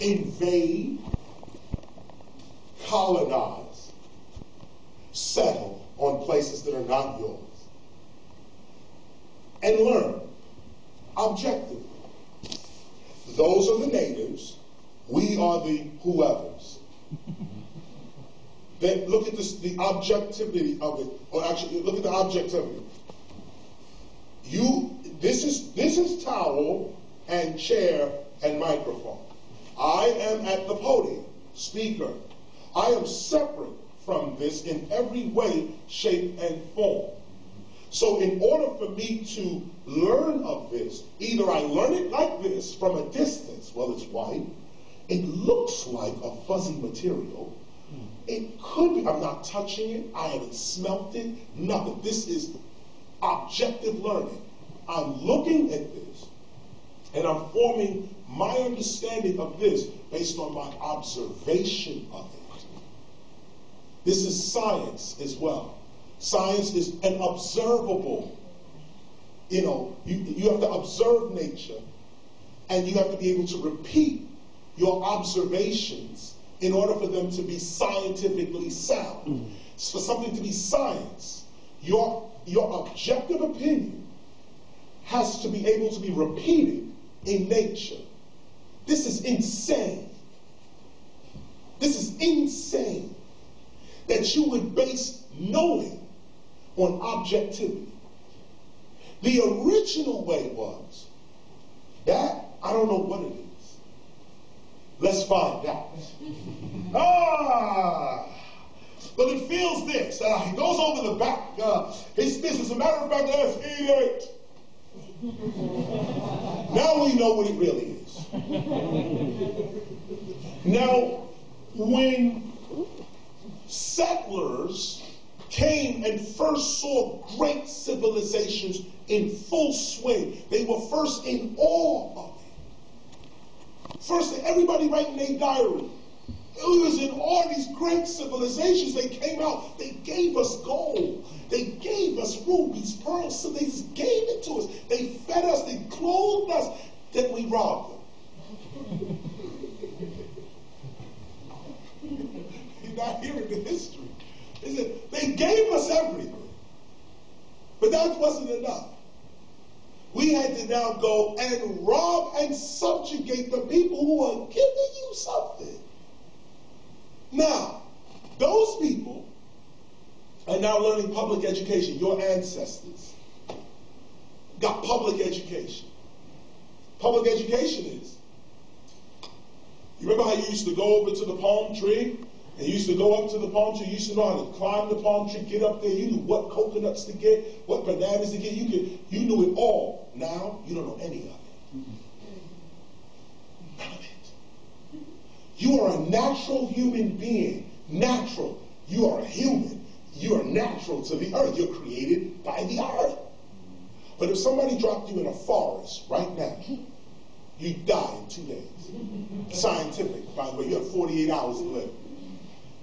invade, colonize, settle on places that are not yours, and learn objectively. Those are the natives. We are the whoever's. Then look at this, the objectivity of it, or actually look at the objectivity. This is towel and chair and microphone. I am at the podium, speaker. I am separate from this in every way, shape, and form. So in order for me to learn of this, either I learn it like this from a distance, well, it's white, it looks like a fuzzy material, it could be, I'm not touching it, I haven't smelt it, nothing. This is objective learning. I'm looking at this, and I'm forming my understanding of this based on my observation of it. This is science as well. Science is an observable. You have to observe nature, and you have to be able to repeat your observations in order for them to be scientifically sound. For something to be science, your objective opinion has to be able to be repeated in nature. This is insane. This is insane that you would base knowing on objectivity. The original way was that, I don't know what it is. Let's find out. But it feels this. He goes over the back. It's this. As a matter of fact, let's eat it. Now we know what it really is. Now, when settlers came and first saw great civilizations in full swing, they were first in awe of it. First, everybody writing their diary. It was in awe of these great civilizations. They came out, they gave us gold. They gave us rubies, pearls, so they just gave it to us. They fed us, they clothed us, then we robbed them. You're not hearing the history. They gave us everything. But that wasn't enough. We had to now go and rob and subjugate the people who are giving you something. Now, those people are now learning public education. Your ancestors got public education. Public education is, you remember how you used to go over to the palm tree? And you used to go up to the palm tree. You used to know how to climb the palm tree, get up there. You knew what coconuts to get, what bananas to get. You knew it all. Now, you don't know any of it. None of it. You are a natural human being. Natural. You are a human. You are natural to the earth. You're created by the earth. But if somebody dropped you in a forest right now, you'd die in 2 days. Scientific, by the way. You have 48 hours to live.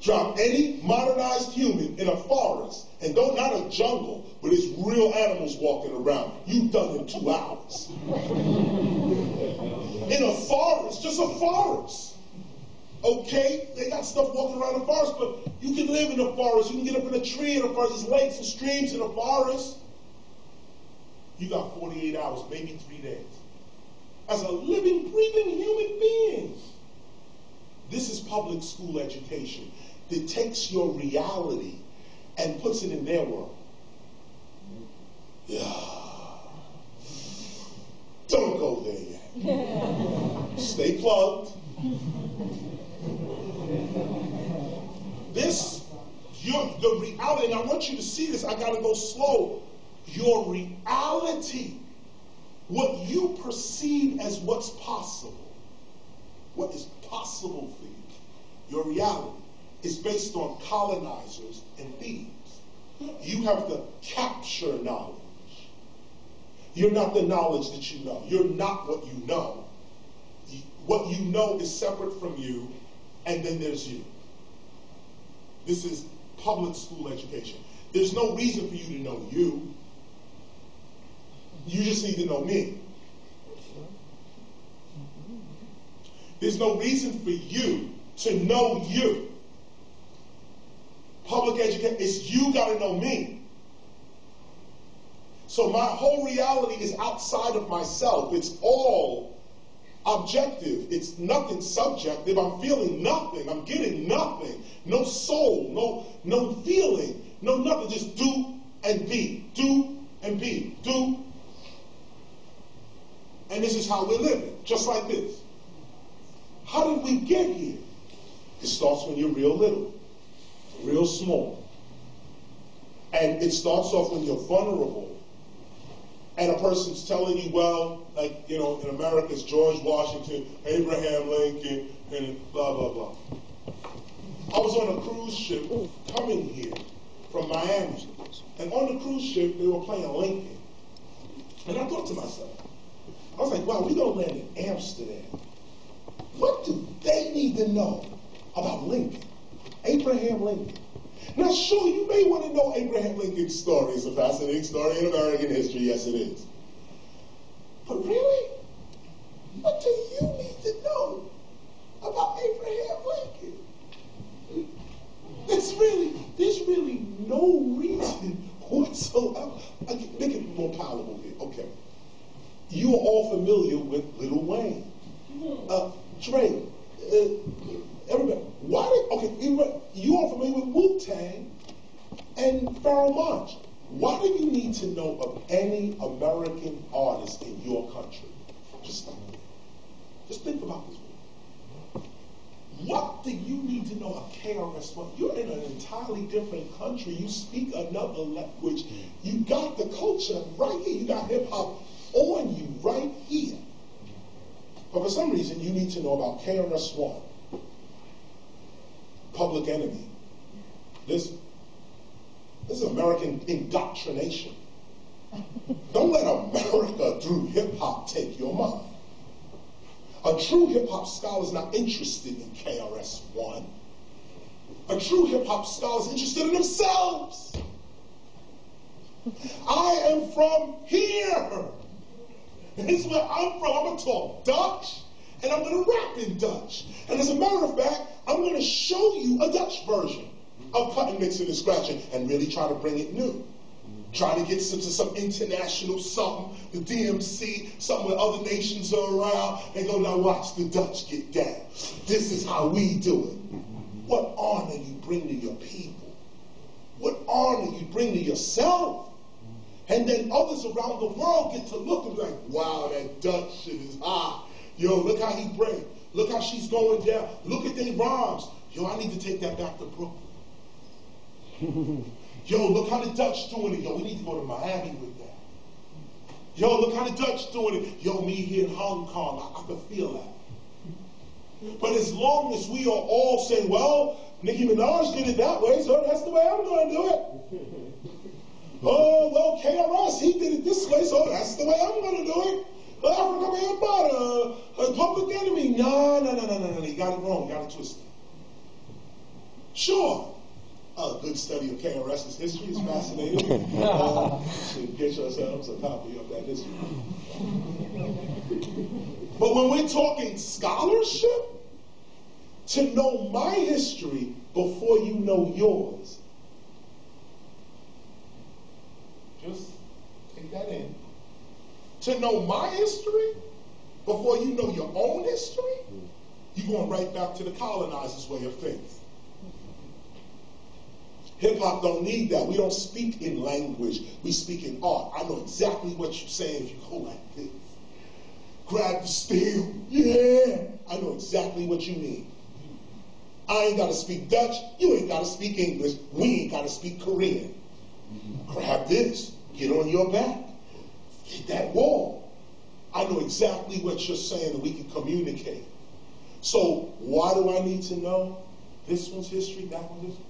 Drop any modernized human in a forest, and not a jungle where there's real animals walking around. You've done in 2 hours. In a forest, just a forest. Okay, they got stuff walking around the forest, but you can live in a forest. You can get up in a tree in a forest. There's lakes and streams in a forest. You got 48 hours, maybe 3 days. As a living, breathing human being. This is public school education. It takes your reality and puts it in their world. Yeah. Don't go there yet. Stay plugged. The reality, and I want you to see this, I gotta go slow. Your reality, what you perceive as what's possible, what is possible for you, your reality is based on colonizers and thieves. You have to capture knowledge. You're not the knowledge that you know. You're not what you know. What you know is separate from you, and then there's you. This is public school education. There's no reason for you to know you. You just need to know me. There's no reason for you to know you. Public education, it's you got to know me. So my whole reality is outside of myself. It's all objective. It's nothing subjective. I'm feeling nothing. I'm getting nothing. No soul, no feeling, no nothing. Just do and be. Do and be. Do. And this is how we're living, just like this. How did we get here? It starts when you're real little, real small. And it starts off when you're vulnerable. And a person's telling you, well, like, you know, in America, it's George Washington, Abraham Lincoln, and blah, blah, blah. I was on a cruise ship coming here from Miami. And on the cruise ship, they were playing Lincoln. And I thought to myself, I was like, wow, we're going to land in Amsterdam. What do they need to know about Lincoln? Abraham Lincoln. Now, sure, you may want to know Abraham Lincoln's story. It's a fascinating story in American history. Yes, it is. But really, what do you need to know about Abraham Lincoln? There's really no reason whatsoever. Make it more palatable here. Okay. You are all familiar with Lil Wayne, Drake, everybody. You are familiar with Wu-Tang and Pharoah Monch. Why do you need to know of any American artist in your country? Just stop there. Just think about this. What do you need to know of KRS-One? You're in an entirely different country. You speak another language. You got the culture right here. You got hip-hop on you right here. But for some reason, you need to know about KRS-One, Public Enemy. This is American indoctrination. Don't let America through hip-hop take your mind. A true hip-hop scholar is not interested in KRS-One. A true hip-hop scholar is interested in themselves. I am from here. This is where I'm from. I'm going to talk Dutch, and I'm going to rap in Dutch. And as a matter of fact, I'm going to show you a Dutch version of cutting, mixing, and scratching, and really try to bring it new. Try to get to some international something, the DMC, something where other nations are around, and go, now watch the Dutch get down. This is how we do it. What honor you bring to your people. What honor you bring to yourself. And then others around the world get to look and be like, wow, that Dutch shit is hot. Yo, look how he brings. Look how she's going down. Look at their rhymes. Yo, I need to take that back to Brooklyn. Yo, look how the Dutch doing it. Yo, we need to go to Miami with that. Yo, look how the Dutch doing it. Yo, me here in Hong Kong, I can feel that. But as long as we are all saying, well, Nicki Minaj did it that way, so that's the way I'm going to do it. Oh, well, KRS, he did it this way, so that's the way I'm going to do it. Africa Bambaataa, a Public Enemy. No. You got it wrong. You got it twisted. Sure. A good study of KRS's history is fascinating. Should get yourselves a copy of that history. But when we're talking scholarship, to know my history before you know yours, just take that in. To know my history before you know your own history, you're going right back to the colonizers' way of thinking. Hip-hop don't need that. We don't speak in language. We speak in art. I know exactly what you're saying if you go like this. Grab the steel. Yeah. I know exactly what you mean. I ain't got to speak Dutch. You ain't got to speak English. We ain't got to speak Korean. Grab this. Get on your back. Hit that wall. I know exactly what you're saying and we can communicate. So why do I need to know this one's history, that one's history?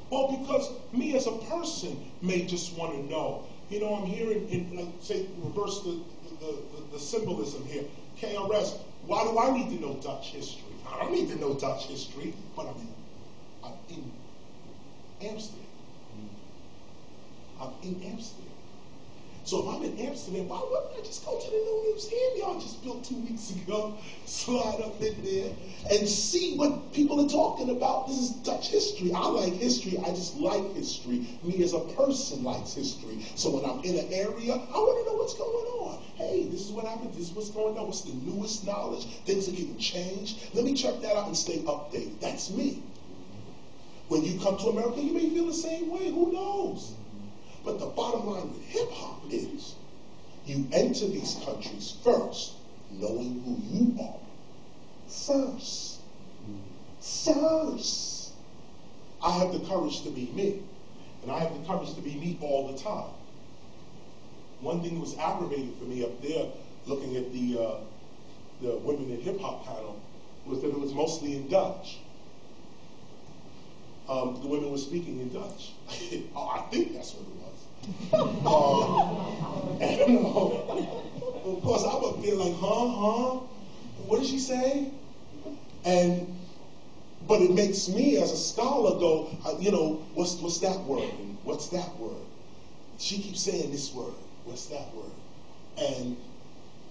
Well, because me as a person may just want to know. You know, I'm here in like, say, reverse the symbolism here. KRS, why do I need to know Dutch history? I don't need to know Dutch history, but I'm in Amsterdam. I'm in Amsterdam. So if I'm in Amsterdam, why wouldn't I just go to the new museum y'all just built 2 weeks ago, slide up in there, and see what people are talking about? This is Dutch history. I like history. I just like history. Me as a person likes history. So when I'm in an area, I want to know what's going on. Hey, this is what happened. This is what's going on. What's the newest knowledge? Things are getting changed. Let me check that out and stay updated. That's me. When you come to America, you may feel the same way. Who knows? But the bottom line with hip-hop is you enter these countries first, knowing who you are. First. I have the courage to be me. And I have the courage to be me all the time. One thing that was aggravating for me up there, looking at the Women in Hip-Hop panel, was that it was mostly in Dutch. The women were speaking in Dutch. Oh, I think that's what it was. And of course, I'm up there like, huh? What did she say? But it makes me, as a scholar, go, what's that word? And what's that word? She keeps saying this word. What's that word? And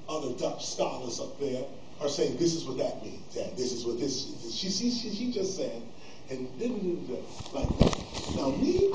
other Dutch scholars up there are saying, this is what that means. And this is what this is. She just said, and like, now me,